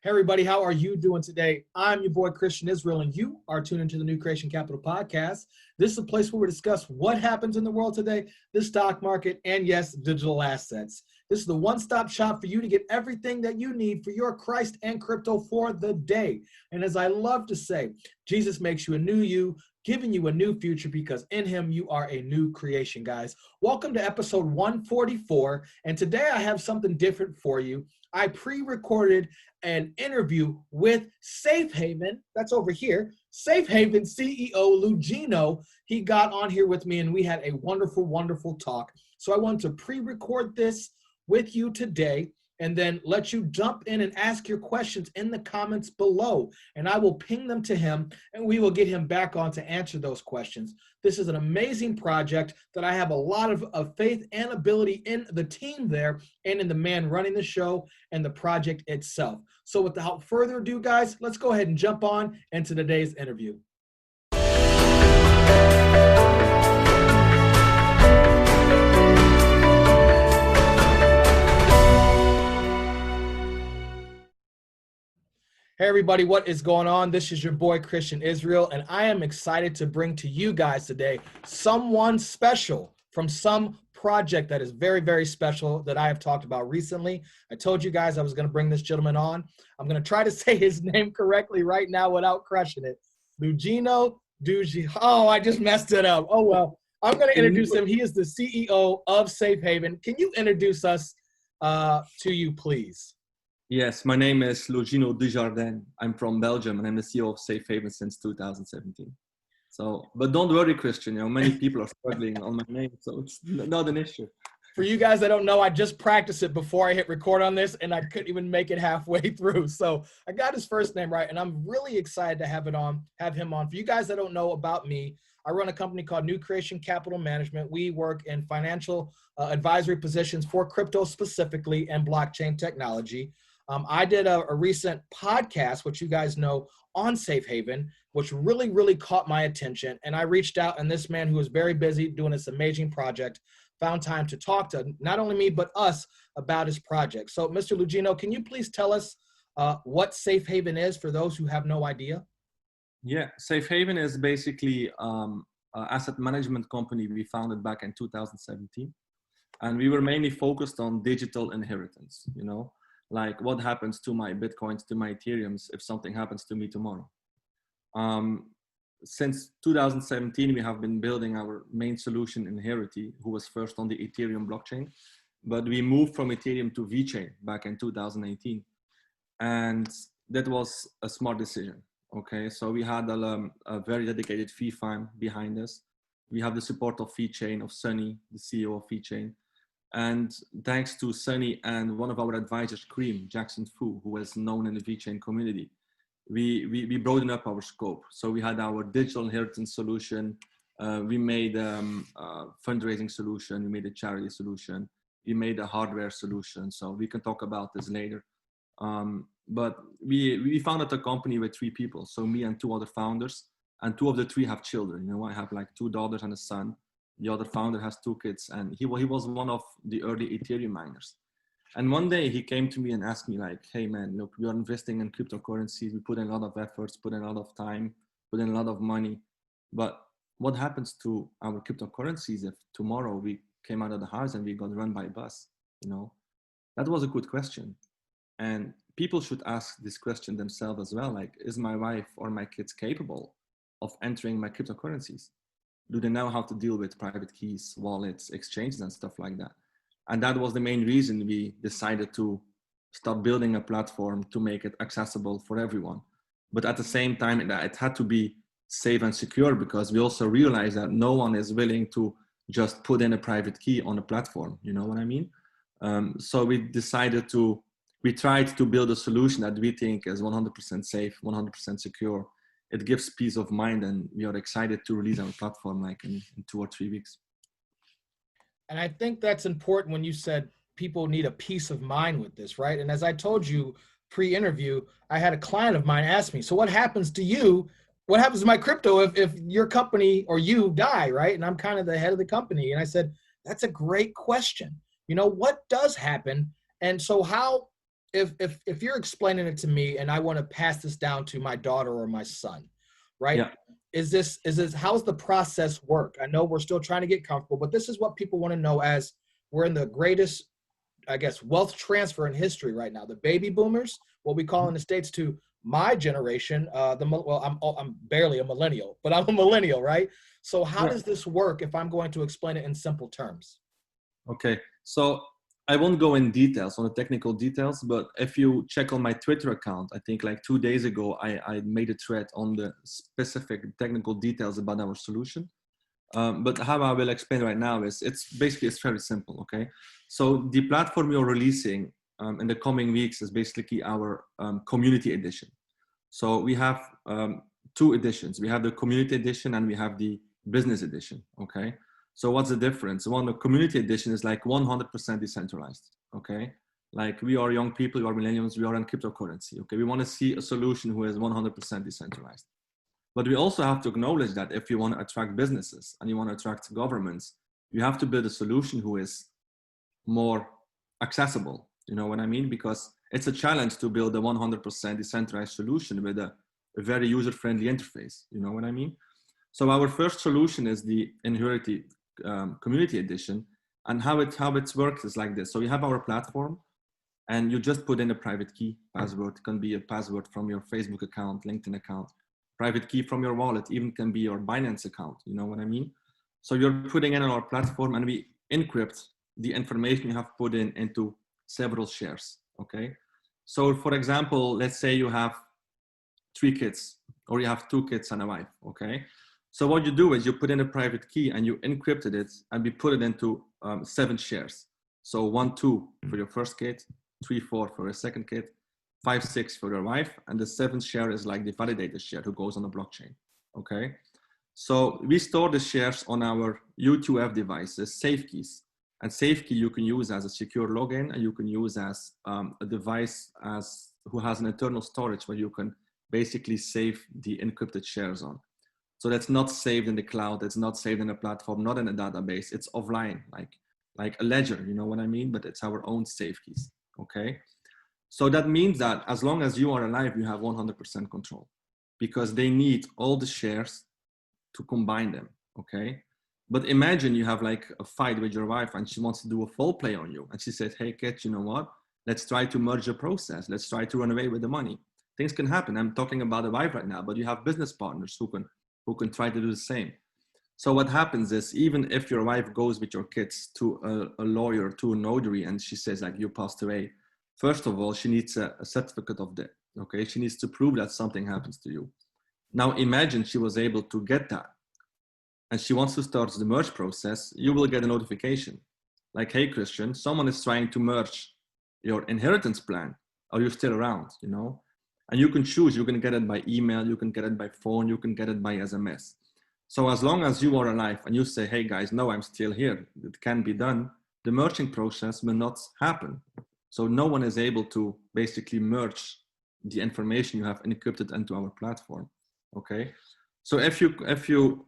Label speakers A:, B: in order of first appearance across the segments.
A: Hey everybody, how are you doing today? I'm your boy Christian Israel, and you are tuned into the New Creation Capital Podcast. This is a place where we discuss what happens in the world today, the stock market, and yes, digital assets. This is the one-stop shop for you to get everything that you need for your Christ and crypto for the day. And as I love to say, Jesus makes you a new you, giving you a new future, because in him you are a new creation, guys. Welcome to episode 144, and today I have something different for you. I pre-recorded an interview with Safe Haven, that's over here, Safe Haven CEO Logino. He got on here with me and we had a wonderful, wonderful talk. So I want to pre-record this with you today and then let you jump in and ask your questions in the comments below. And I will ping them to him and we will get him back on to answer those questions. This is an amazing project that I have a lot of faith and ability in the team there and in the man running the show and the project itself. So without further ado, guys, let's go ahead and jump on into today's interview. Hey everybody, what is going on? This is your boy Christian Israel, and I am excited to bring to you guys today someone special from some project that is very, very special that I have talked about recently. I told you guys I was going to bring this gentleman on. I'm going to try to say his name correctly right now without crushing it. Logino Dujardin. Oh, I just messed it up. Oh, well, I'm going to introduce him. He is the CEO of Safe Haven. Can you introduce us to you, please?
B: Yes, my name is Logino Dujardin. I'm from Belgium and I'm the CEO of Safe Haven since 2017. So, but don't worry, Christian, many people are struggling on my name, so it's not an issue.
A: For you guys that don't know, I just practiced it before I hit record on this and I couldn't even make it halfway through. So I got his first name right and I'm really excited to have him on. For you guys that don't know about me, I run a company called New Creation Capital Management. We work in financial advisory positions for crypto specifically and blockchain technology. I did a recent podcast, which you guys know, on Safe Haven, which really, really caught my attention. And I reached out, and this man who was very busy doing this amazing project found time to talk to not only me, but us about his project. So, Mr. Logino, can you please tell us what Safe Haven is for those who have no idea?
B: Yeah, Safe Haven is basically an asset management company we founded back in 2017. And we were mainly focused on digital inheritance, like what happens to my Bitcoins, to my Ethereums, if something happens to me tomorrow. Since 2017, we have been building our main solution in Inherity, who was first on the Ethereum blockchain, but we moved from Ethereum to VeChain back in 2018. And that was a smart decision, okay? So we had a very dedicated fee farm behind us. We have the support of VeChain, of Sunny, the CEO of VeChain. And thanks to Sunny and one of our advisors, Cream, Jackson Fu, who is known in the VeChain community, we broadened up our scope. So we had our digital inheritance solution, we made a fundraising solution, we made a charity solution, we made a hardware solution. So we can talk about this later. But we founded a company with 3 people. So me and 2 other founders, and 2 of the 3 have children. I have like 2 daughters and a son. The other founder has 2 kids, and he was one of the early Ethereum miners. And one day he came to me and asked me like, hey man, look, we are investing in cryptocurrencies. We put in a lot of efforts, put in a lot of time, put in a lot of money. But what happens to our cryptocurrencies if tomorrow we came out of the house and we got run by a bus? That was a good question. And people should ask this question themselves as well. Like, is my wife or my kids capable of entering my cryptocurrencies? Do they know how to deal with private keys, wallets, exchanges, and stuff like that? And that was the main reason we decided to start building a platform to make it accessible for everyone. But at the same time, it had to be safe and secure, because we also realized that no one is willing to just put in a private key on a platform. You know what I mean? So we tried to build a solution that we think is 100% safe, 100% secure. It gives peace of mind, and we are excited to release our platform like in 2 or 3 weeks.
A: And I think that's important when you said people need a peace of mind with this, right? And as I told you pre-interview, I had a client of mine ask me, so what happens to you? What happens to my crypto if your company or you die, right? And I'm kind of the head of the company. And I said, that's a great question. What does happen? And so how if you're explaining it to me and I want to pass this down to my daughter or my son, right?
B: Yeah.
A: Is this how's the process work? I know we're still trying to get comfortable, but this is what people want to know as we're in the greatest, I guess, wealth transfer in history right now. The baby boomers, what we call in the States, to my generation, I'm barely a millennial, but I'm a millennial, right? So how
B: Yeah.
A: does this work if I'm going to explain it in simple terms?
B: Okay. So I won't go in details on the technical details, but if you check on my Twitter account, I think like 2 days ago, I made a thread on the specific technical details about our solution. But how I will explain right now is it's very simple. Okay. So the platform you're releasing in the coming weeks is basically our community edition. So we have 2 editions. We have the community edition and we have the business edition. Okay. So what's the difference? One, the community edition is like 100% decentralized. Okay. Like we are young people, we are millennials, we are in cryptocurrency. Okay. We want to see a solution who is 100% decentralized. But we also have to acknowledge that if you want to attract businesses and you want to attract governments, you have to build a solution who is more accessible. You know what I mean? Because it's a challenge to build a 100% decentralized solution with a very user-friendly interface. You know what I mean? So our first solution is the Inherity Community Edition. And how it works is like this. So you have our platform and you just put in a private key password. It can be a password from your Facebook account, LinkedIn account, private key from your wallet, even can be your Binance account. You know what I mean? So you're putting in on our platform and we encrypt the information you have put in into several shares. Okay. So for example, let's say you have 3 kids or you have 2 kids and a wife. Okay. So what you do is you put in a private key and you encrypted it and we put it into 7 shares. So 1, 2 for your first kid, 3, 4 for your second kid, 5, 6 for your wife, and the 7th share is like the validated share who goes on the blockchain. Okay. So we store the shares on our U2F devices, safe keys. And safe key you can use as a secure login, and you can use as a device who has an internal storage where you can basically save the encrypted shares on. So that's not saved in the cloud. It's not saved in a platform, not in a database. It's offline, like a ledger, you know what I mean? But it's our own safe keys. Okay. So that means that as long as you are alive, you have 100% control because they need all the shares to combine them. Okay. But imagine you have like a fight with your wife and she wants to do a foul play on you. And she said, hey, kid, you know what? Let's try to merge the process. Let's try to run away with the money. Things can happen. I'm talking about a wife right now, but you have business partners who can try to do the same. So what happens is even if your wife goes with your kids to a lawyer, to a notary, and she says like you passed away, first of all, she needs a certificate of death. Okay. She needs to prove that something happens to you. Now imagine she was able to get that and she wants to start the merge process. You will get a notification like, hey, Christian, someone is trying to merge your inheritance plan. Are you still around? You know, and you can choose, you can get it by email, you can get it by phone, you can get it by SMS. So as long as you are alive and you say, hey guys, no, I'm still here, it can be done, the merging process will not happen. So no one is able to basically merge the information you have encrypted into our platform. Okay. So if you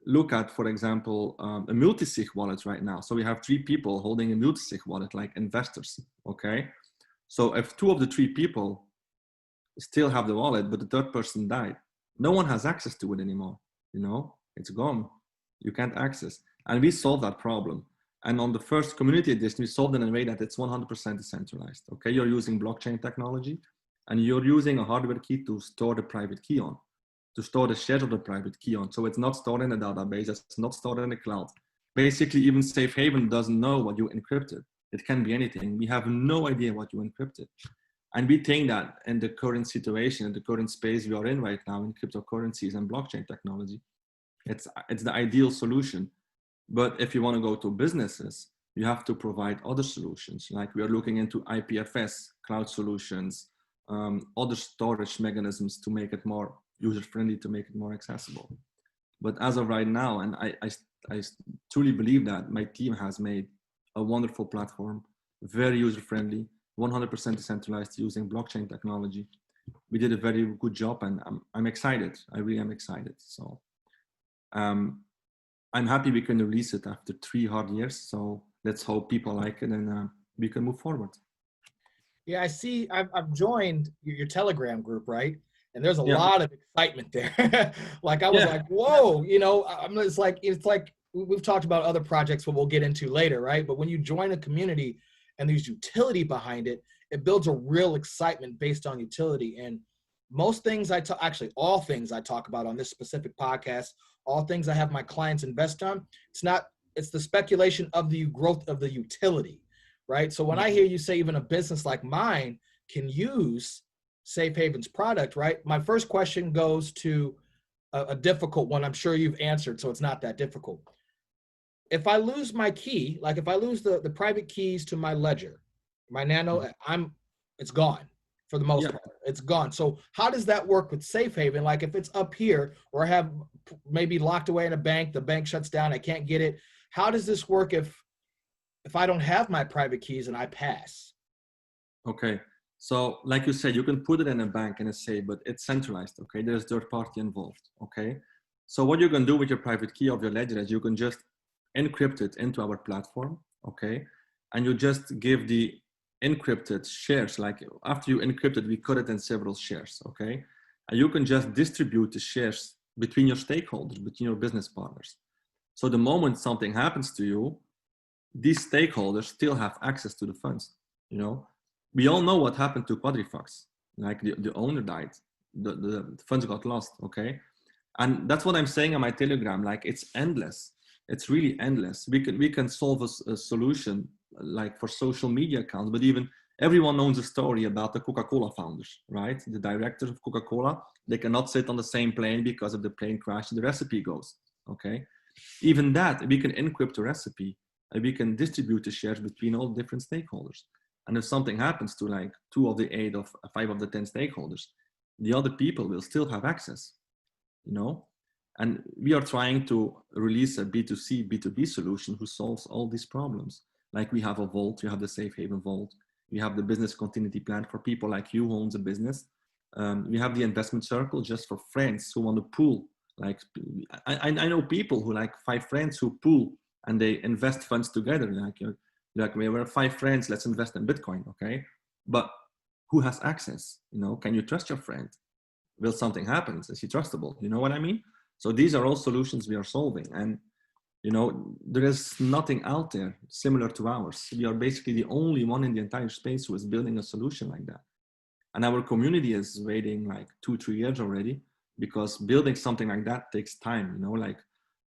B: look at, for example, a multi-sig wallet right now. So we have 3 people holding a multi-sig wallet, like investors. Okay. So if 2 of the 3 people still have the wallet, but the 3rd person died, no one has access to it anymore. You know, it's gone. You can't access. And we solved that problem. And on the first community edition, we solved it in a way that it's 100% decentralized. Okay, you're using blockchain technology and you're using a hardware key to store the private key on, to store the shares of the private key on. So it's not stored in a database, it's not stored in the cloud. Basically, even Safe Haven doesn't know what you encrypted. It can be anything. We have no idea what you encrypted. And we think that in the current situation, in the current space we are in right now in cryptocurrencies and blockchain technology, it's the ideal solution. But if you want to go to businesses, you have to provide other solutions. Like we are looking into IPFS, cloud solutions, other storage mechanisms to make it more user-friendly, to make it more accessible. But as of right now, and I truly believe that my team has made a wonderful platform, very user-friendly, 100% decentralized using blockchain technology. We did a very good job and I'm excited. I really am excited. So I'm happy we can release it after 3 hard years. So let's hope people like it and we can move forward.
A: Yeah, I see. I've joined your Telegram group, right? And there's a
B: Yeah,
A: lot of excitement there. Like I was
B: yeah,
A: like, whoa, you know, it's like we've talked about other projects, what we'll get into later, right? But when you join a community and there's utility behind it, it builds a real excitement based on utility. And most things actually all things I talk about on this specific podcast, all things I have my clients invest on, it's the speculation of the growth of the utility, right? So when I hear you say even a business like mine can use Safe Haven's product, right? My first question goes to a difficult one. I'm sure you've answered, so it's not that difficult. If I lose my key, like if I lose the private keys to my ledger, my nano, it's gone for the most
B: yeah.
A: part. It's gone. So how does that work with Safe Haven? Like if it's up here or I have maybe locked away in a bank, the bank shuts down, I can't get it. How does this work if I don't have my private keys and I pass?
B: Okay. So like you said, you can put it in a bank and a safe, but it's centralized. Okay. There's third party involved. Okay. So what you can do with your private key of your ledger is you can just encrypt it into our platform. Okay. And you just give the encrypted shares, like after you encrypt it, we cut it in several shares. Okay. And you can just distribute the shares between your stakeholders, between your business partners. So the moment something happens to you, these stakeholders still have access to the funds. You know, we all know what happened to Quadrifox. Like the owner died, the funds got lost. Okay, and that's what I'm saying on my Telegram. Like it's endless. It's really endless. We can solve a solution like for social media accounts, but even everyone knows a story about the Coca-Cola founders, right? The directors of Coca-Cola, they cannot sit on the same plane because if the plane crashes, the recipe goes. Okay, even that we can encrypt the recipe and we can distribute the shares between all different stakeholders. And if something happens to like 2 of the 8 of 5 of the 10 stakeholders, the other people will still have access, you know? And we are trying to release a B2C, B2B solution who solves all these problems. Like we have a vault, you have the Safe Haven vault, we have the business continuity plan for people like you who owns a business. We have the investment circle just for friends who want to pool. Like I know people who like 5 friends who pool and they invest funds together. Like we were 5 friends, let's invest in Bitcoin, okay? But who has access? You know, can you trust your friend? Will something happen? Is he trustable? You know what I mean? So these are all solutions we are solving. And, you know, there is nothing out there similar to ours. We are basically the only one in the entire space who is building a solution like that. And our community is waiting like 2-3 years already, because building something like that takes time. You know, like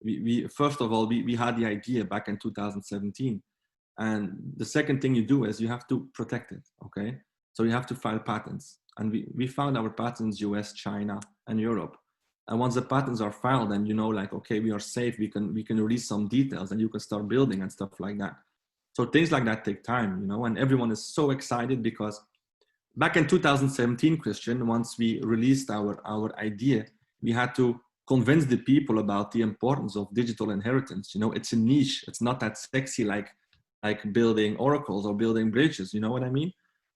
B: we first of all, we had the idea back in 2017. And the second thing you do is you have to protect it, okay? So you have to file patents. And we found our patents, US, China, and Europe. And once the patents are filed and you know, like, okay, we are safe, we can release some details and you can start building and stuff like that. So things like that take time, you know, and everyone is so excited because back in 2017, Christian, once we released our idea, we had to convince the people about the importance of digital inheritance. You know, it's a niche. It's not that sexy like building oracles or building bridges. You know what I mean?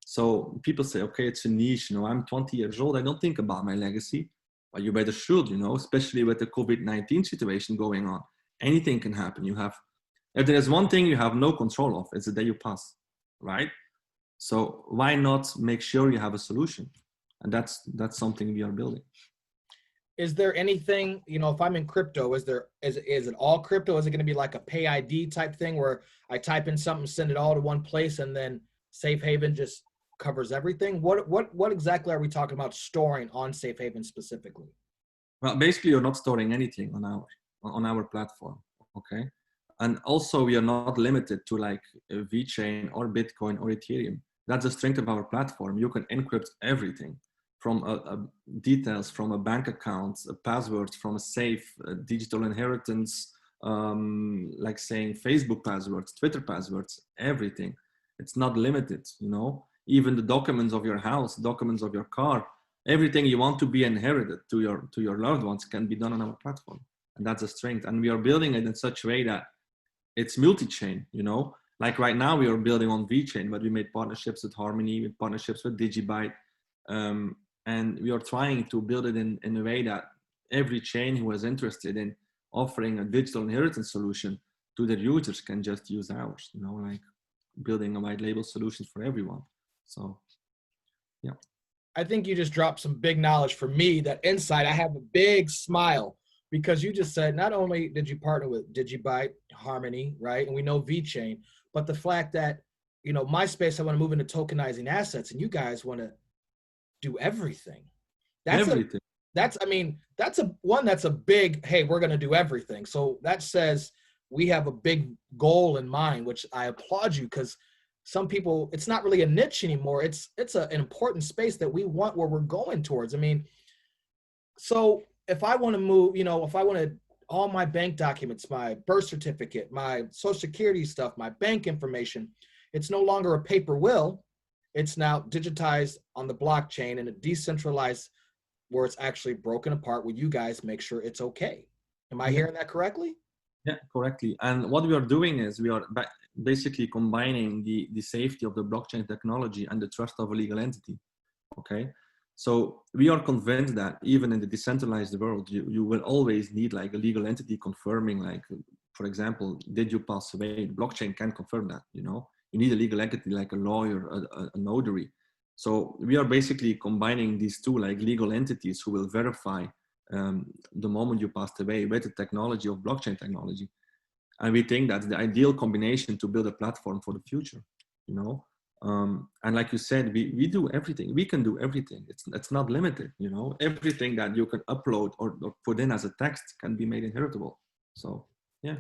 B: So people say, okay, it's a niche. You know, I'm 20 years old. I don't think about my legacy. But you better should, you know, especially with the COVID-19 situation going on. Anything can happen. If there is one thing you have no control of, it's the day you pass, right? So why not make sure you have a solution? And that's something we are building.
A: Is there anything, you know, if I'm in crypto, is it all crypto? Is it going to be like a pay ID type thing where I type in something, send it all to one place, and then Safe Haven just covers everything? What exactly are we talking about storing on Safe Haven specifically?
B: Well, basically, you're not storing anything on our platform, okay? And also, we are not limited to like VeChain or Bitcoin or Ethereum. That's the strength of our platform. You can encrypt everything from details from a bank account, a password from a safe, digital inheritance, like saying Facebook passwords, Twitter passwords, everything. It's not limited, you know? Even the documents of your house, documents of your car, everything you want to be inherited to your loved ones can be done on our platform. And that's a strength. And we are building it in such a way that it's multi-chain, you know? Like right now we are building on VeChain, but we made partnerships with Harmony, with partnerships with Digibyte. And we are trying to build it in a way that every chain who is interested in offering a digital inheritance solution to their users can just use ours, you know, like building a white label solution for everyone. So Yeah.
A: I think you just dropped some big knowledge for me. That insight, I have a big smile because you just said not only did you partner with Digibyte, Harmony, right, and we know VeChain, but the fact that my space, I want to move into tokenizing assets, and you guys want to do everything.
B: Everything.
A: That's a big, hey, we're going to do everything. So that says we have a big goal in mind, which I applaud you, because some people, it's not really a niche anymore. It's an important space that we want, where we're going towards. I mean, so if I want to move, if I want to, all my bank documents, my birth certificate, my social security stuff, my bank information, it's no longer a paper will. It's now digitized on the blockchain in a decentralized, where it's actually broken apart, where you guys make sure it's okay. Am I hearing that correctly?
B: Yeah, correctly. And what we are doing is we are basically combining the safety of the blockchain technology and the trust of a legal entity. Okay. So we are convinced that even in the decentralized world, you will always need like a legal entity confirming, like, for example, did you pass away? Blockchain can confirm that, you need a legal entity like a lawyer, a notary. So we are basically combining these two like legal entities who will verify the moment you passed away with the technology of blockchain technology. And we think that's the ideal combination to build a platform for the future, and like you said, we do everything. We can do everything. It's not limited, everything that you can upload or put in as a text can be made inheritable. So, yeah.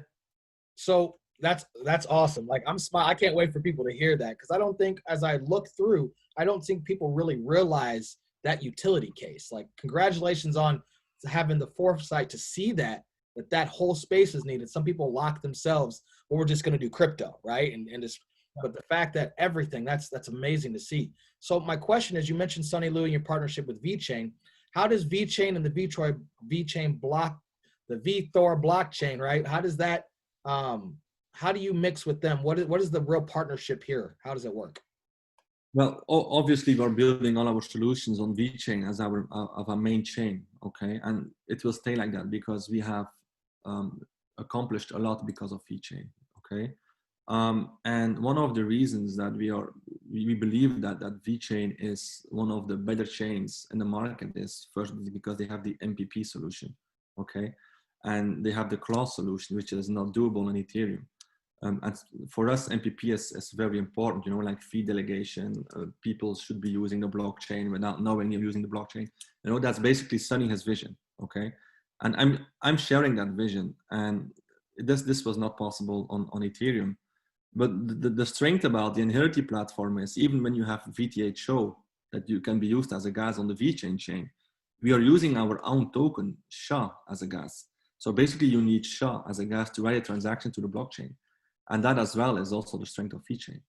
A: So that's awesome. Like, I'm smiling. I can't wait for people to hear that, because I don't think, as I look through, I don't think people really realize that utility case. Like, congratulations on having the foresight to see that whole space is needed. Some people lock themselves, well, we're just going to do crypto, right? And just, but the fact that everything, that's amazing to see. So my question is, you mentioned Sunny Lou and your partnership with VeChain. How does VeChain and the VeChain block, the VeThor blockchain, right? How does that, how do you mix with them? What is the real partnership here? How does it work?
B: Well, obviously we're building all our solutions on VeChain as our main chain, okay? And it will stay like that because we have accomplished a lot because of VeChain, okay? And one of the reasons that we believe that VeChain is one of the better chains in the market is first because they have the MPP solution, okay? And they have the clause solution, which is not doable on Ethereum. And for us, MPP is very important, like fee delegation. People should be using the blockchain without knowing you're using the blockchain. That's basically Sunny's vision, okay? And I'm sharing that vision. And this was not possible on Ethereum. But the strength about the Inherity platform is even when you have VTHO that you can be used as a gas on the VeChain chain, we are using our own token, SHA, as a gas. So basically you need SHA as a gas to write a transaction to the blockchain. And that as well is also the strength of VeChain,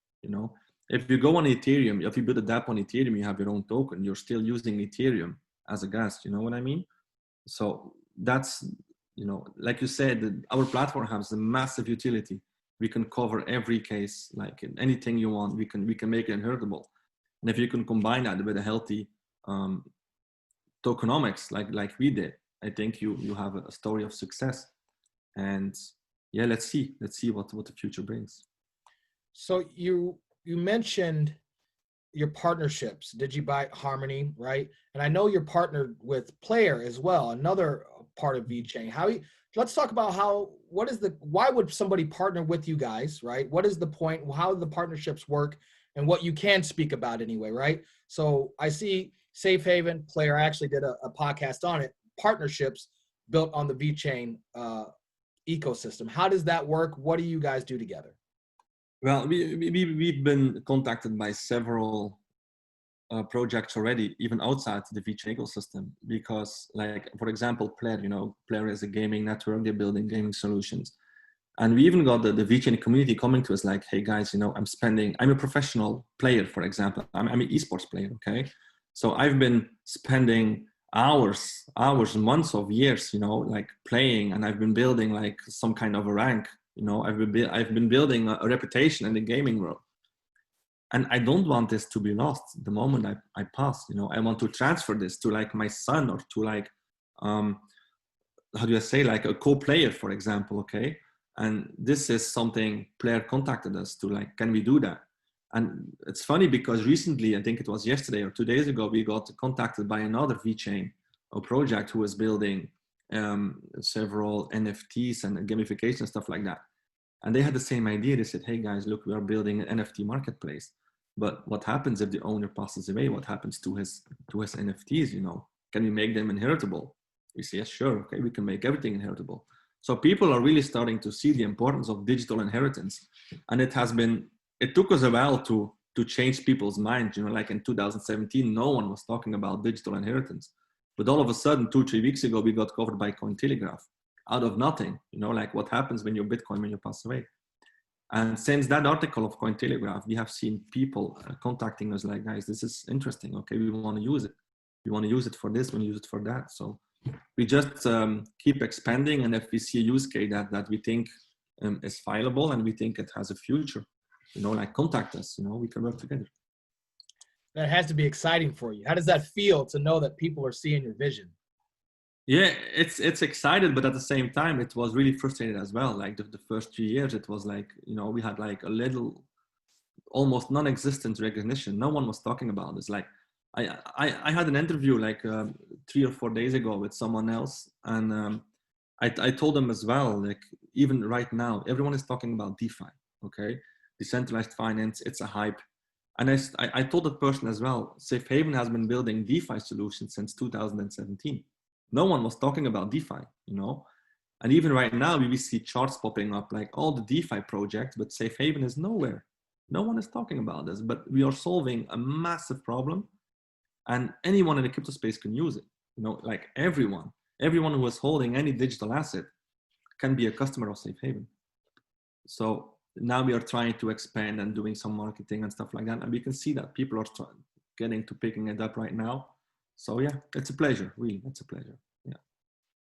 B: If you go on Ethereum, if you build a dApp on Ethereum, you have your own token, you're still using Ethereum as a gas, you know what I mean? So that's, like you said, our platform has a massive utility. We can cover every case, like anything you want, we can make it inheritable. And if you can combine that with a healthy tokenomics, like we did, I think you have a story of success. And yeah, let's see what the future brings.
A: So you mentioned your partnerships, Digibyte, Harmony, right? And I know you're partnered with Plair as well, another part of VeChain. Let's talk about why would somebody partner with you guys, right? What is the point? How do the partnerships work, and what you can speak about anyway, right? So I see Safe Haven, Plair, I actually did a podcast on it, partnerships built on the VeChain ecosystem. How does that work? What do you guys do together?
B: Well, we've been contacted by several projects already, even outside the VeChain ecosystem, because, like, for example, Plair, Plair is a gaming network, they're building gaming solutions. And we even got the VeChain community coming to us like, hey guys, I'm a professional player, for example. I'm an esports player, okay? So I've been spending hours, months of years, like playing, and I've been building like some kind of a rank, I've been building a reputation in the gaming world. And I don't want this to be lost the moment I pass, I want to transfer this to like my son, or to like, how do I say, like a co-player, for example, okay? And this is something Plair contacted us to, like, can we do that? And it's funny because recently, I think it was yesterday or 2 days ago, we got contacted by another VeChain or project who was building several NFTs and gamification, stuff like that. And they had the same idea. They said, hey guys, look, we are building an NFT marketplace. But what happens if the owner passes away? What happens to his NFTs, you know? Can we make them inheritable? We say, yes, sure. Okay, we can make everything inheritable. So people are really starting to see the importance of digital inheritance. And it took us a while to change people's minds. You know, like in 2017, no one was talking about digital inheritance. But all of a sudden, 2-3 weeks ago, we got covered by Cointelegraph out of nothing. You know, like what happens when your Bitcoin, when you pass away. And since that article of Cointelegraph, we have seen people contacting us like, guys, this is interesting. Okay, we want to use it. We want to use it for this, we want to use it for that. So we just keep expanding. And if we see a use case that we think is viable and we think it has a future, you know, like contact us, you know, we can work together.
A: That has to be exciting for you. How does that feel to know that people are seeing your vision?
B: Yeah, it's excited, but at the same time, it was really frustrated as well. Like the first 3 years, it was like, you know, we had like a little, almost non-existent recognition. No one was talking about this. Like I had an interview like 3 or 4 days ago with someone else. And I told them as well, like even right now, everyone is talking about DeFi, okay? Decentralized finance, it's a hype. And I told that person as well, Safe Haven has been building DeFi solutions since 2017. No one was talking about DeFi, you know? And even right now, we see charts popping up like all the DeFi projects, but Safe Haven is nowhere. No one is talking about this, but we are solving a massive problem and anyone in the crypto space can use it. You know, like everyone who is holding any digital asset can be a customer of Safe Haven. So now we are trying to expand and doing some marketing and stuff like that. And we can see that people are getting to picking it up right now. So yeah, it's a pleasure, really, it's a pleasure, yeah.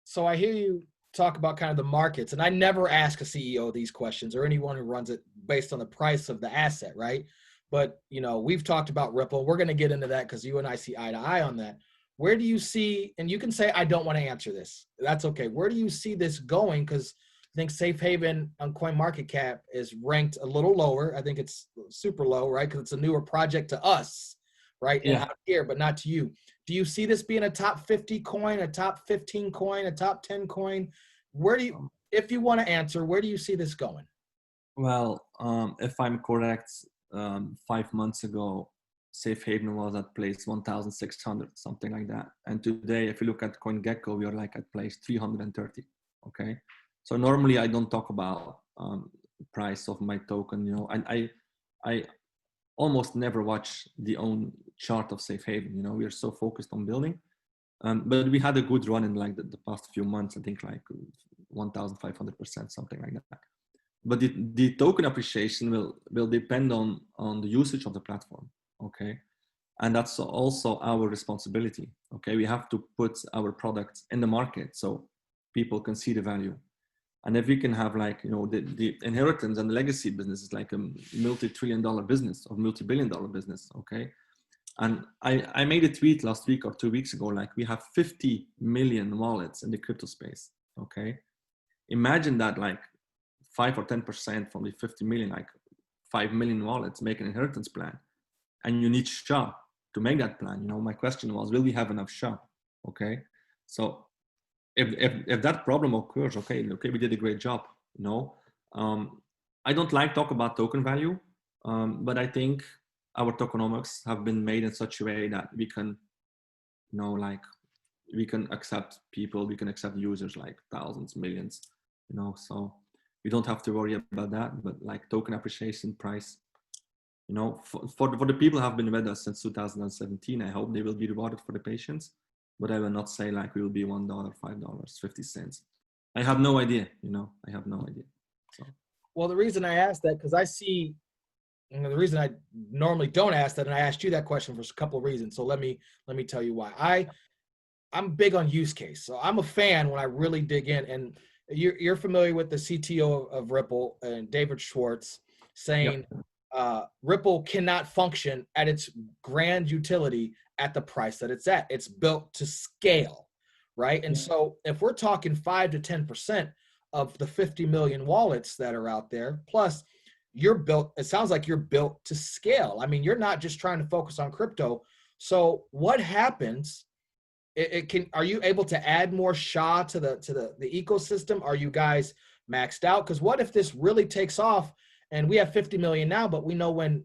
A: So I hear you talk about kind of the markets, and I never ask a CEO these questions or anyone who runs it based on the price of the asset, right? But, you know, we've talked about Ripple. We're going to get into that because you and I see eye to eye on that. Where do you see, and you can say, I don't want to answer this. That's okay. Where do you see this going? Because I think Safe Haven on CoinMarketCap is ranked a little lower. I think it's super low, right? Because it's a newer project to us, right?
B: Yeah.
A: And out here, but not to you. Do you see this being a top 50 coin, a top 15 coin, a top 10 coin? Where do you, if you want to answer, where do you see this going?
B: Well, if I'm correct, 5 months ago, Safe Haven was at place 1,600, something like that. And today, if you look at CoinGecko, we are like at place 330, okay? So normally I don't talk about price of my token, you know, and I almost never watch the own chart of Safe Haven. You know, we are so focused on building, but we had a good run in like the past few months. I think like 1,500%, something like that. But the token appreciation will depend on the usage of the platform. Okay, and that's also our responsibility. Okay, we have to put our products in the market so people can see the value. And if we can have like, you know, the inheritance and the legacy business is like a multi-trillion-dollar business or multi-billion-dollar business, okay? And I made a tweet last week or 2 weeks ago, like we have 50 million wallets in the crypto space, okay? Imagine that like 5 or 10% from the 50 million, like 5 million wallets make an inheritance plan. And you need SHA to make that plan. You know, my question was, will we have enough SHA, okay? So if that problem occurs, okay, we did a great job. You know, I don't like talk about token value, but I think our tokenomics have been made in such a way that we can, you know, like we can accept people, we can accept users like thousands, millions, you know, so we don't have to worry about that. But like token appreciation price, you know, for the people who have been with us since 2017, I hope they will be rewarded for the patience. But I will not say like we will be $1, $5, 50 cents. I have no idea, you know, I have no idea. So.
A: Well, the reason I asked that, because I see, and the reason I normally don't ask that, and I asked you that question for a couple of reasons. So let me tell you why. I'm big on use case. So I'm a fan when I really dig in. And you're familiar with the CTO of Ripple and David Schwartz saying, yep. Ripple cannot function at its grand utility at the price that it's at. It's built to scale, right? And so if we're talking 5 to 10% of the 50 million wallets that are out there, plus it sounds like you're built to scale. I mean, you're not just trying to focus on crypto. So what happens? Are you able to add more SHA to the ecosystem? Are you guys maxed out? Because what if this really takes off and we have 50 million now, but we know when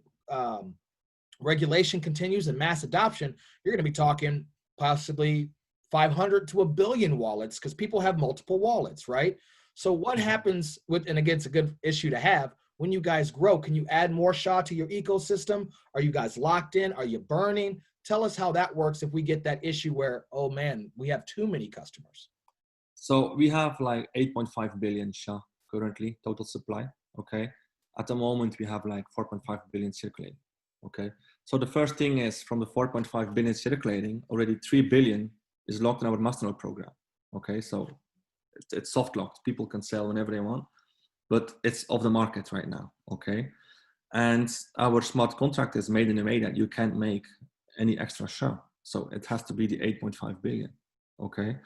A: regulation continues and mass adoption, you're going to be talking possibly 500 to 1 billion wallets, because people have multiple wallets, right? So what happens with, and again, it's a good issue to have, when you guys grow? Can you add more SHA to your ecosystem? Are you guys locked in? Are you burning? Tell us how that works if we get that issue where, oh man, we have too many customers.
B: So we have like 8.5 billion SHA currently, total supply, okay? At the moment, we have like 4.5 billion circulating, okay? So the first thing is, from the 4.5 billion circulating, already 3 billion is locked in our masternodes program, okay? So it's soft locked. People can sell whenever they want, but it's off the market right now, okay? And our smart contract is made in a way that you can't make any extra SHA. So it has to be the 8.5 billion, okay?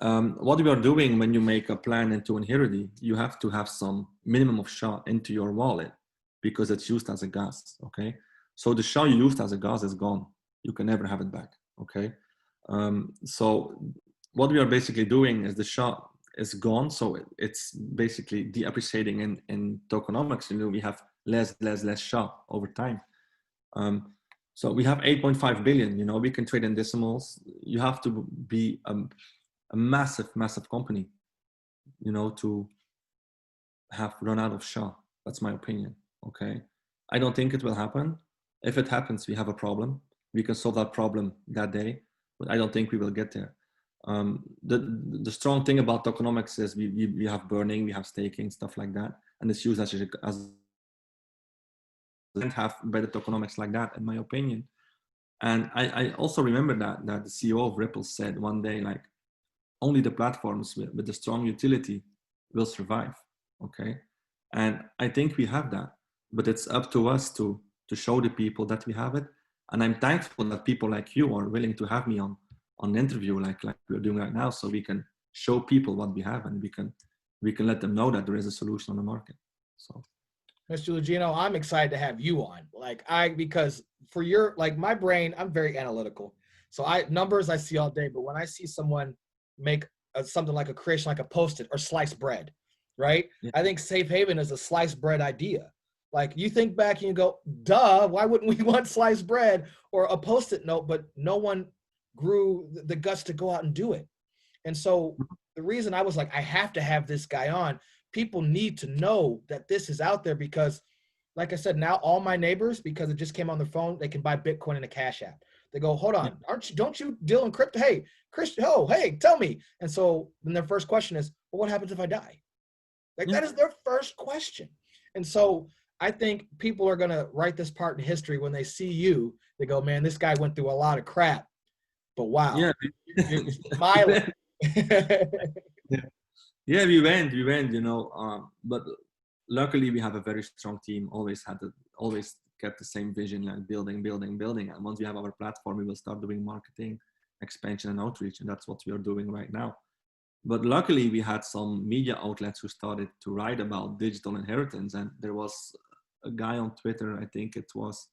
B: What we are doing when you make a plan into Inherity, you have to have some minimum of SHA into your wallet because it's used as a gas, okay? So the SHA you used as a gas is gone. You can never have it back, okay? So what we are basically doing is the SHA is gone. So it's basically deappreciating in tokenomics. You know, we have less SHA over time. So we have 8.5 billion, you know, we can trade in decimals. You have to be a massive company, you know, to have run out of SHA. That's my opinion, okay? I don't think it will happen. If it happens, we have a problem. We can solve that problem that day, but I don't think we will get there. The strong thing about tokenomics is we have burning, we have staking, stuff like that. And it's used as don't have better tokenomics like that, in my opinion. And I also remember that the CEO of Ripple said one day, like, only the platforms with the strong utility will survive, okay? And I think we have that, but it's up to us to show the people that we have it. And I'm thankful that people like you are willing to have me on an interview like we're doing right now, so we can show people what we have, and we can let them know that there is a solution on the market. So,
A: Mr. Logino, I'm excited to have you on. Because for your, my brain, I'm very analytical. So numbers I see all day, but when I see someone make something like a creation, like a Post-it or sliced bread, right? Yeah. I think Safe Haven is a sliced bread idea. Like, you think back and you go, duh, why wouldn't we want sliced bread or a Post-it note? But no one grew the guts to go out and do it. And so the reason I was like, I have to have this guy on, people need to know that this is out there, because like I said, now all my neighbors, because it just came on their phone, they can buy Bitcoin in a Cash App. They go, hold on, don't you deal in crypto? Hey, Christian, hey, tell me. And so then their first question is, well, what happens if I die? That is their first question. And so I think people are going to write this part in history when they see you. They go, man, this guy went through a lot of crap, but wow, you're smiling.
B: Yeah, we went, you know, but luckily we have a very strong team, always kept the same vision, like building. And once we have our platform, we will start doing marketing, expansion, and outreach. And that's what we are doing right now. But luckily we had some media outlets who started to write about digital inheritance. And there was a guy on Twitter, I think it was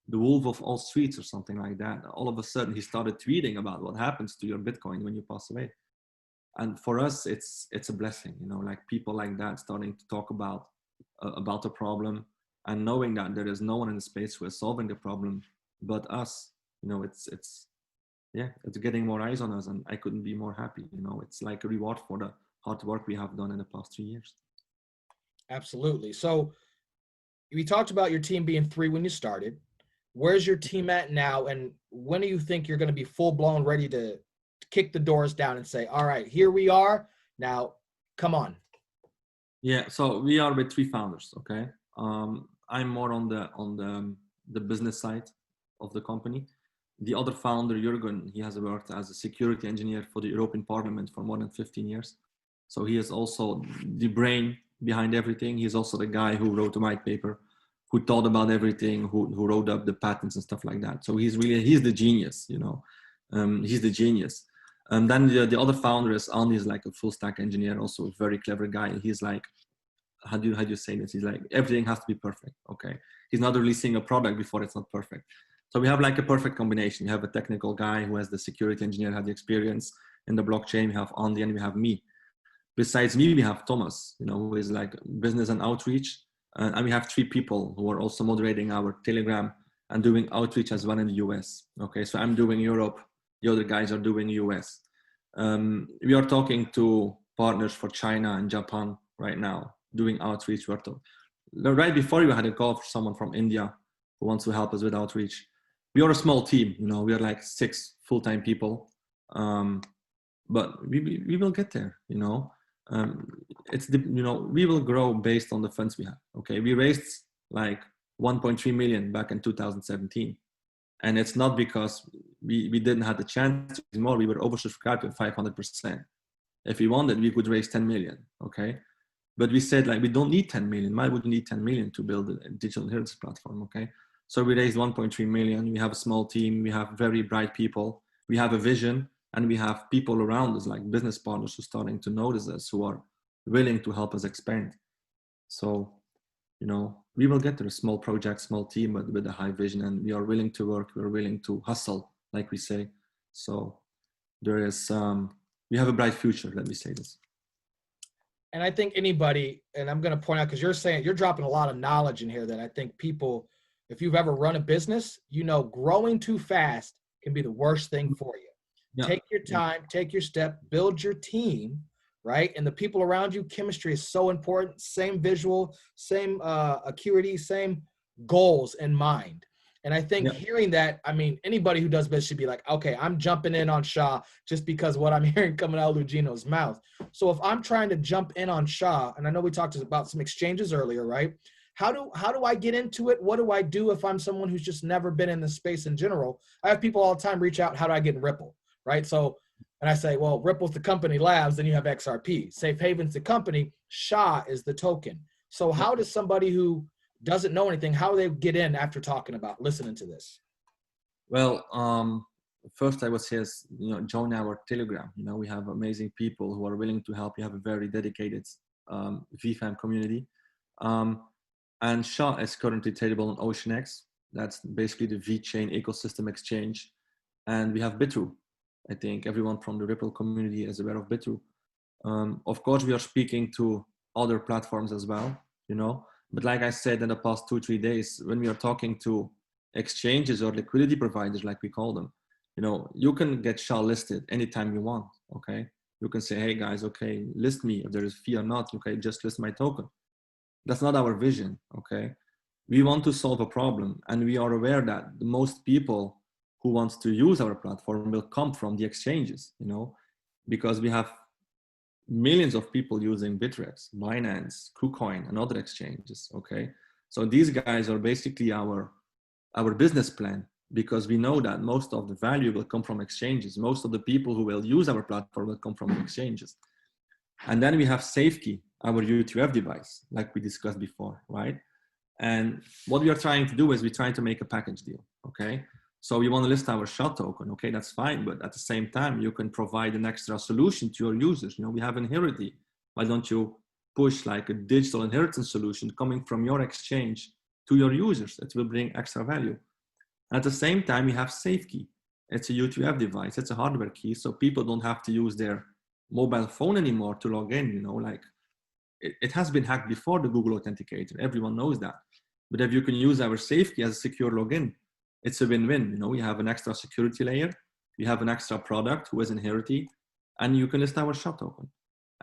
B: the Wolf of All Streets or something like that. All of a sudden he started tweeting about what happens to your Bitcoin when you pass away. And for us, it's a blessing, you know, like people like that starting to talk about the problem, and knowing that there is no one in the space who is solving the problem but us. You know, it's getting more eyes on us, and I couldn't be more happy. You know, it's like a reward for the hard work we have done in the past 3 years.
A: Absolutely. So we talked about your team being 3 when you started. Where's your team at now, and when do you think you're going to be full blown ready to kick the doors down and say, all right, here we are now, come on?
B: Yeah, so we are with 3 founders. Okay. I'm more on the business side of the company. The other founder, Jürgen, he has worked as a security engineer for the European Parliament for more than 15 years. So he is also the brain behind everything. He's also the guy who wrote the white paper, who thought about everything, who wrote up the patents and stuff like that. So he's the genius, you know. He's the genius. And then the other founder is Andy, is like a full stack engineer, also a very clever guy. He's like how do you say this? He's like, everything has to be perfect. Okay. He's not releasing a product before it's not perfect. So we have like a perfect combination. You have a technical guy who has the security engineer, had the experience in the blockchain. We have Andy and we have me. Besides me, we have Thomas, who is like business and outreach. And we have 3 people who are also moderating our Telegram and doing outreach as well in the US. Okay, so I'm doing Europe. The other guys are doing US. We are talking to partners for China and Japan right now, doing outreach. Right before you had a call for someone from India who wants to help us with outreach. We are a small team, we are like 6 full-time people, but we will get there, we will grow based on the funds we have. Okay, we raised like 1.3 million back in 2017, and it's not because we didn't have the chance to raise more. We were oversubscribed at 500%. If we wanted, we could raise 10 million. Okay, but we said like we don't need 10 million. Why would we need 10 million to build a digital inheritance platform? Okay, so we raised 1.3 million. We have a small team. We have very bright people. We have a vision. And we have people around us, like business partners, who are starting to notice us, who are willing to help us expand. So, we will get to a small project, small team, but with a high vision, and we are willing to work. We're willing to hustle, like we say. So there is, we have a bright future, let me say this.
A: And I think anybody, and I'm going to point out, because you're dropping a lot of knowledge in here that I think people, if you've ever run a business, growing too fast can be the worst thing for you. Yeah. Take your time, take your step, build your team, right? And the people around you, chemistry is so important. Same visual, same acuity, same goals in mind. And I think hearing that, anybody who does business should be like, okay, I'm jumping in on SHA just because what I'm hearing coming out of Logino's mouth. So if I'm trying to jump in on SHA, and I know we talked about some exchanges earlier, right? How do I get into it? What do I do if I'm someone who's just never been in the space in general? I have people all the time reach out, how do I get in Ripple? Right. So, and I say, well, Ripple's the company, Labs, then you have XRP. Safe Haven's the company, SHA is the token. So how does somebody who doesn't know anything, how do they get in after listening to this?
B: Well, first I would say is, join our Telegram. We have amazing people who are willing to help. We have a very dedicated VFAM community. And SHA is currently tradable on OceanX. That's basically the VeChain ecosystem exchange. And we have Bitrue. I think everyone from the Ripple community is aware of Bitrue. Of course, we are speaking to other platforms as well, but like I said, in the past 2-3 days, when we are talking to exchanges or liquidity providers, like we call them, you can get SHA listed anytime you want. Okay. You can say, hey guys, okay, list me if there is fee or not. Okay. Just list my token. That's not our vision. Okay. We want to solve a problem, and we are aware that the most people who wants to use our platform will come from the exchanges, because we have millions of people using Bittrex, Binance, KuCoin, and other exchanges, okay? So these guys are basically our business plan, because we know that most of the value will come from exchanges. Most of the people who will use our platform will come from the exchanges. And then we have SafeKey, our UTF device, like we discussed before, right? And what we are trying to do is we're trying to make a package deal, okay? So we want to list our SHA token, okay, that's fine. But at the same time, you can provide an extra solution to your users. We have Inherity. Why don't you push like a digital inheritance solution coming from your exchange to your users? It will bring extra value. At the same time, we have SafeKey. It's a UTF device. It's a hardware key. So people don't have to use their mobile phone anymore to log in, like it has been hacked before the Google Authenticator. Everyone knows that. But if you can use our SafeKey as a secure login, it's a win-win. We have an extra security layer. We have an extra product who is Inherity, and you can list our SHA token.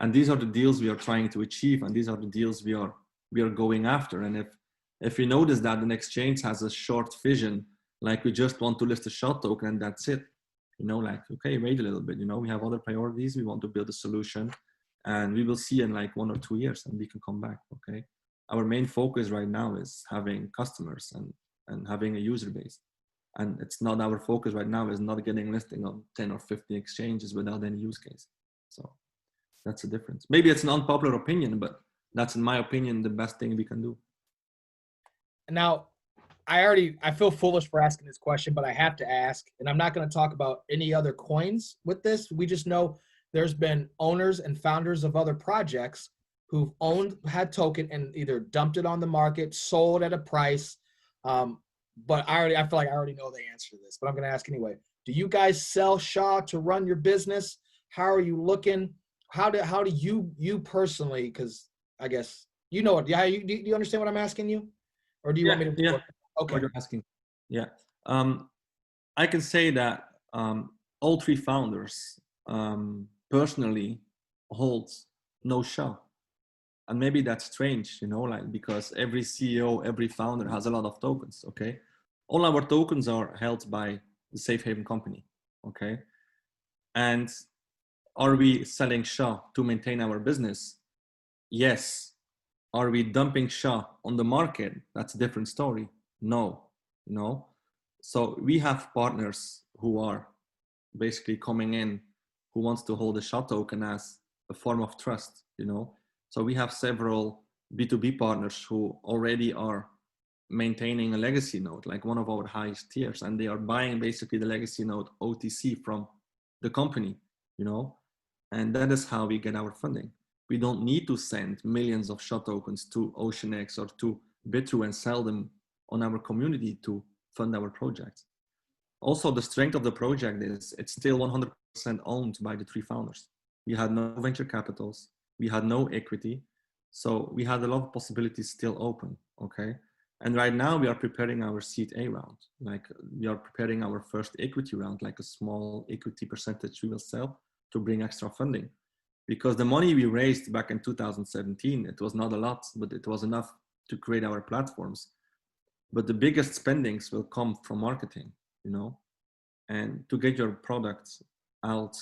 B: And these are the deals we are trying to achieve, and these are the deals we are going after. And if you notice that an exchange has a short vision, like we just want to list a SHA token and that's it, like, okay, wait a little bit, we have other priorities. We want to build a solution, and we will see in like 1 or 2 years, and we can come back, okay? Our main focus right now is having customers and having a user base. And it's not our focus right now is not getting listing on 10 or 15 exchanges without any use case. So that's the difference. Maybe it's an unpopular opinion, but that's, in my opinion, the best thing we can do.
A: Now, I feel foolish for asking this question, but I have to ask, and I'm not going to talk about any other coins with this. We just know there's been owners and founders of other projects who've had token and either dumped it on the market, sold at a price. But I feel like I already know the answer to this, but I'm going to ask anyway. Do you guys sell SHA to run your business? How are you looking? How do you personally, because I guess you know it. Yeah, do you understand what I'm asking you? Or do you want me to?
B: Yeah.
A: Okay.
B: What you're asking. Yeah. I can say that all three founders personally hold no SHA. And maybe that's strange, like because every CEO, every founder has a lot of tokens, okay? All our tokens are held by the Safe Haven company, okay? And are we selling SHA to maintain our business? Yes. Are we dumping SHA on the market? That's a different story. No. So we have partners who are basically coming in, who wants to hold a SHA token as a form of trust, So we have several B2B partners who already are maintaining a legacy node, like one of our highest tiers, and they are buying basically the legacy node OTC from the company, and that is how we get our funding. We don't need to send millions of SHA tokens to OceanX or to Bitrue and sell them on our community to fund our project. Also, the strength of the project is it's still 100% owned by the three founders. We had no venture capitals, we had no equity, so we had a lot of possibilities still open, okay? And right now we are preparing our seed A round. Like we are preparing our first equity round, like a small equity percentage we will sell to bring extra funding. Because the money we raised back in 2017, it was not a lot, but it was enough to create our platforms. But the biggest spendings will come from marketing, and to get your products out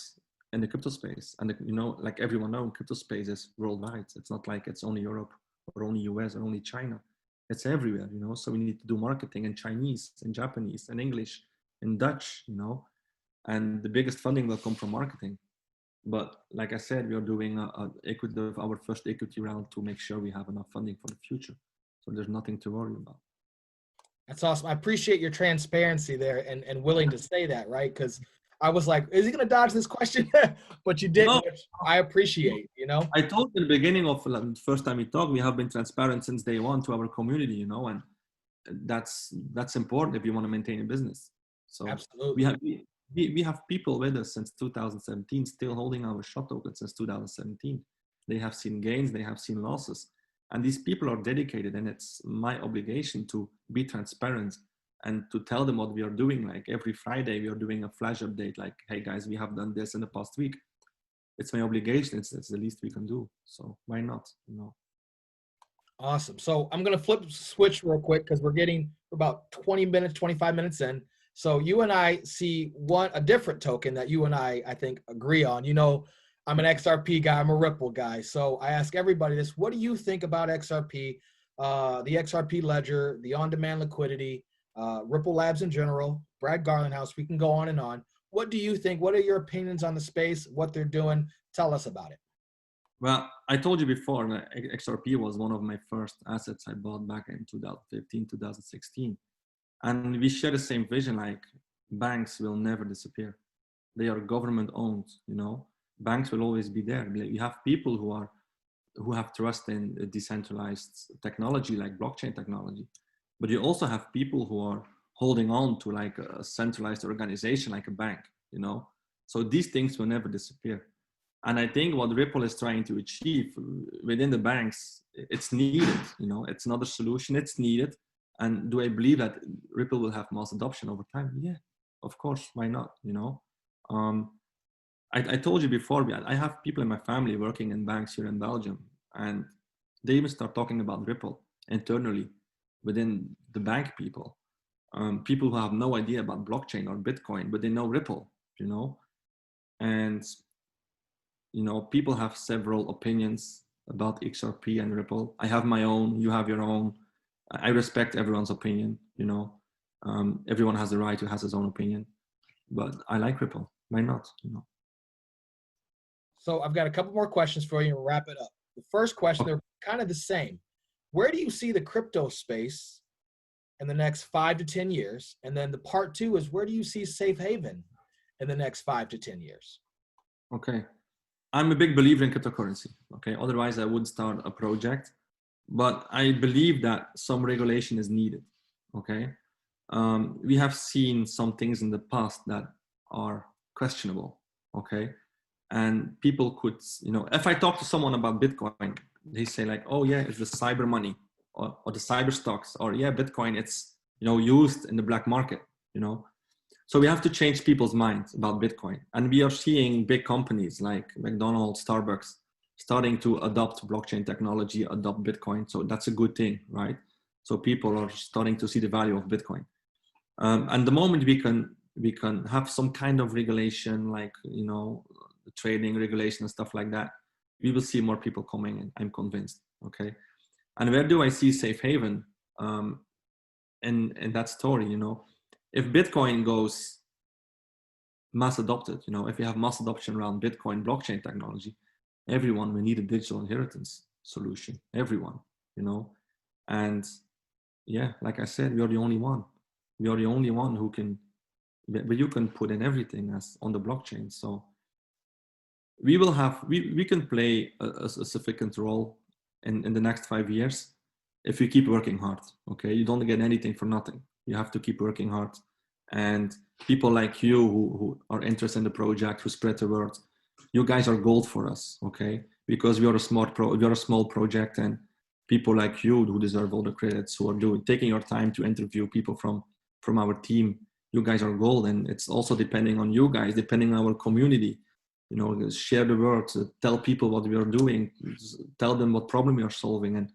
B: in the crypto space. And like everyone knows, crypto space is worldwide. It's not like it's only Europe or only US or only China. It's everywhere, So we need to do marketing in Chinese, in Japanese, in English, in Dutch, and the biggest funding will come from marketing. But like I said, we are doing our first equity round to make sure we have enough funding for the future. So there's nothing to worry about.
A: That's awesome. I appreciate your transparency there and willing to say that, right? Because I was like, is he going to dodge this question? But you didn't, which I appreciate,
B: I told in the beginning of the first time we talked, we have been transparent since day one to our community, and that's important if you want to maintain a business. So
A: absolutely.
B: We have people with us since 2017, still holding our SHA token since 2017. They have seen gains, they have seen losses. And these people are dedicated, and it's my obligation to be transparent and to tell them what we are doing. Like every Friday, we are doing a flash update, like, hey guys, we have done this in the past week. It's my obligation. It's the least we can do. So why not?
A: Awesome. So I'm going to switch real quick because we're getting about 20 minutes, 25 minutes in. So you and I see a different token that you and I think agree on. I'm an XRP guy. I'm a Ripple guy. So I ask everybody this: what do you think about XRP, the XRP ledger, the on-demand liquidity, Ripple Labs in general, Brad Garlinghouse? We can go on and on. What do you think? What are your opinions on the space, what they're doing? Tell us about it.
B: Well, I told you before that XRP was one of my first assets I bought back in 2015, 2016. And we share the same vision, like banks will never disappear. They are government owned, Banks will always be there. You have people who have trust in decentralized technology like blockchain technology. But you also have people who are holding on to like a centralized organization like a bank, So these things will never disappear. And I think what Ripple is trying to achieve within the banks, it's needed, it's another solution, it's needed. And do I believe that Ripple will have mass adoption over time? Yeah, of course, why not, I told you before, I have people in my family working in banks here in Belgium, and they even start talking about Ripple internally within the bank people. People who have no idea about blockchain or Bitcoin, but they know Ripple, and people have several opinions about XRP and Ripple. I have my own, you have your own. I respect everyone's opinion, everyone has the right to have his own opinion, but I like Ripple. Why not,
A: So I've got a couple more questions for you and we'll wrap it up. The first question, they're kind of the same. Where do you see the crypto space in the next 5 to 10 years? And then the part two is, where do you see Safe Haven in the next 5 to 10 years?
B: Okay. I'm a big believer in cryptocurrency. Okay, otherwise I wouldn't start a project. But I believe that some regulation is needed. Okay, we have seen some things in the past that are questionable. Okay, and people could, if I talk to someone about Bitcoin, they say like, oh yeah, it's the cyber money, or the cyber stocks, or yeah, Bitcoin, it's used in the black market. So we have to change people's minds about Bitcoin. And we are seeing big companies like McDonald's, Starbucks, starting to adopt blockchain technology, adopt Bitcoin. So that's a good thing, right? So people are starting to see the value of Bitcoin. And the moment we can have some kind of regulation, like, trading regulation and stuff like that, we will see more people coming in, I'm convinced, okay? And where do I see Safe Haven in that story, if Bitcoin goes mass adopted, if you have mass adoption around Bitcoin blockchain technology, everyone will need a digital inheritance solution, everyone, and yeah, like I said, we are the only one. We are the only one who can, but you can put in everything as on the blockchain. So we will have, we can play a significant role in the next 5 years if you keep working hard, okay? You don't get anything for nothing. You have to keep working hard. And people like you who are interested in the project, who spread the word, you guys are gold for us, okay? Because we are a small project, and people like you who deserve all the credits, who are taking your time to interview people from our team. You guys are gold, and it's also depending on you guys, depending on our community. Share the word, tell people what we are doing, tell them what problem we are solving, and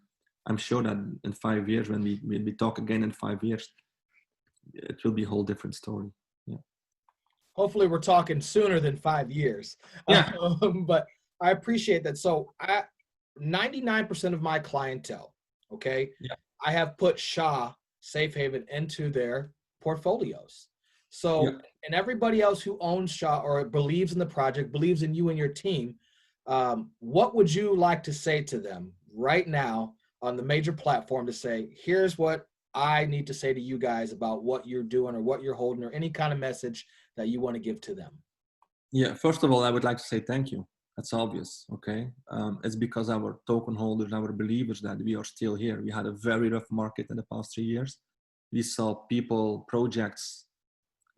B: I'm sure that in 5 years, when we talk again in 5 years, it will be a whole different story. Yeah.
A: Hopefully we're talking sooner than 5 years.
B: Yeah.
A: But I appreciate that. So 99% of my clientele, okay,
B: Yeah.
A: I have put SHA, Safe Haven, into their portfolios. So,
B: Yeah.
A: and everybody else who owns SHA or believes in the project, believes in you and your team, what would you like to say to them right now on the major platform to say, here's what I need to say to you guys about what you're doing or what you're holding, or any kind of message that you want to give to them?
B: Yeah. First of all, I would like to say thank you. That's obvious. Okay. It's because our token holders, our believers, that we are still here. We had a very rough market in the past 3 years. We saw projects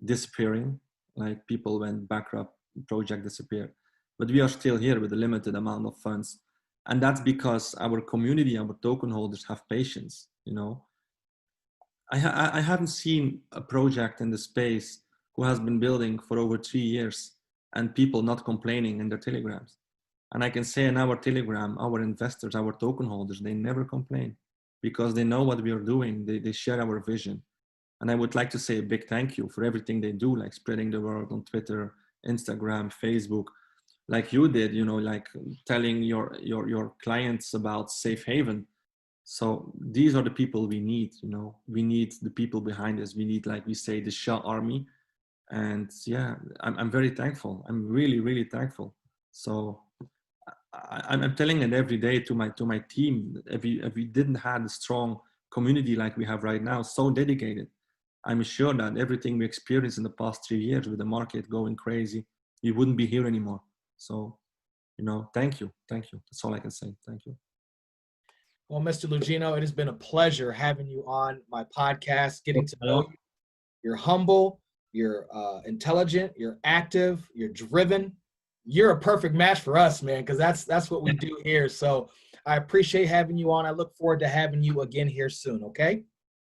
B: disappearing, like people went bankrupt, project disappeared. But we are still here with a limited amount of funds. And that's because our community, our token holders have patience. I haven't seen a project in the space who has been building for over 3 years and people not complaining in their telegrams. And I can say in our telegram, our investors, our token holders, they never complain because they know what we are doing. They share our vision. And I would like to say a big thank you for everything they do, like spreading the word on Twitter, Instagram, Facebook, like you did, like telling your clients about Safe Haven. So these are the people we need, we need the people behind us. We need, like we say, the SHA army. And yeah, I'm very thankful. I'm really, really thankful. So I'm telling it every day to my team. If we didn't have a strong community like we have right now, so dedicated, I'm sure that everything we experienced in the past 3 years with the market going crazy, we wouldn't be here anymore. So, thank you. That's all I can say. Thank you.
A: Well, Mr. Logino, it has been a pleasure having you on my podcast, getting to know you. You're humble, you're intelligent, you're active, you're driven. You're a perfect match for us, man, because that's what we do here. So I appreciate having you on. I look forward to having you again here soon, okay?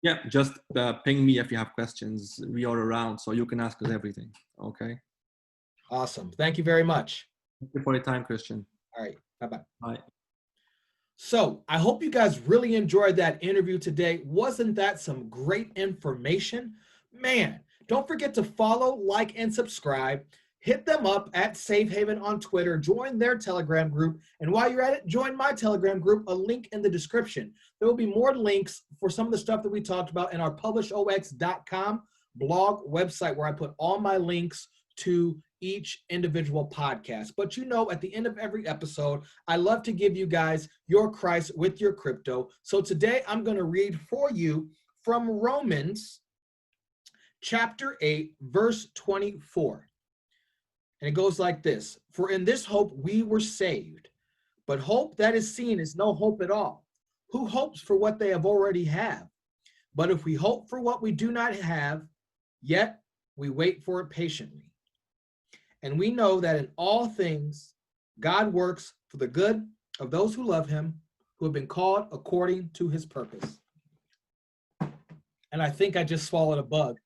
B: Yeah, just ping me if you have questions. We are around, so you can ask us everything, okay?
A: Awesome. Thank you very much.
B: Thank you for your time, Christian.
A: All right. Bye-bye.
B: Bye.
A: So I hope you guys really enjoyed that interview today. Wasn't that some great information? Man, don't forget to follow, like, and subscribe. Hit them up at Safe Haven on Twitter. Join their Telegram group. And while you're at it, join my Telegram group, a link in the description. There will be more links for some of the stuff that we talked about in our publishox.com blog website, where I put all my links to each individual podcast. But at the end of every episode, I love to give you guys your Christ with your crypto. So today I'm going to read for you from Romans chapter 8, verse 24. And it goes like this: for in this hope we were saved, but hope that is seen is no hope at all. Who hopes for what they have already have? But if we hope for what we do not have, yet we wait for it patiently. And we know that in all things God works for the good of those who love him, who have been called according to his purpose. And I think I just swallowed a bug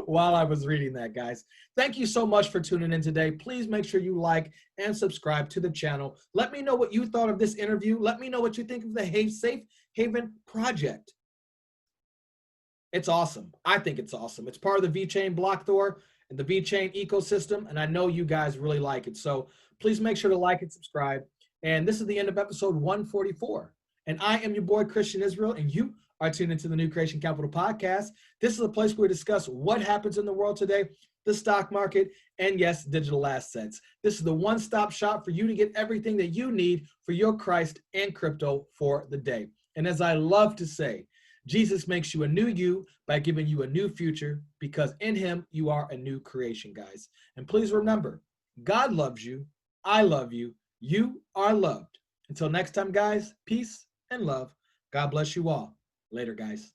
A: while I was reading that, guys. Thank you so much for tuning in today. Please make sure you like and subscribe to the channel. Let me know what you thought of this interview. Let me know what you think of the Safe Haven project. It's awesome. I think it's awesome. It's part of the VeChain block Thor and the VeChain ecosystem, and I know you guys really like it. So please make sure to like and subscribe. And this is the end of episode 144. And I am your boy, Christian Israel, and you are tuned into the New Creation Capital Podcast. This is a place where we discuss what happens in the world today, the stock market, and yes, digital assets. This is the one-stop shop for you to get everything that you need for your Christ and crypto for the day. And as I love to say, Jesus makes you a new you by giving you a new future, because in him you are a new creation, guys. And please remember, God loves you. I love you. You are loved. Until next time, guys, peace and love. God bless you all. Later, guys.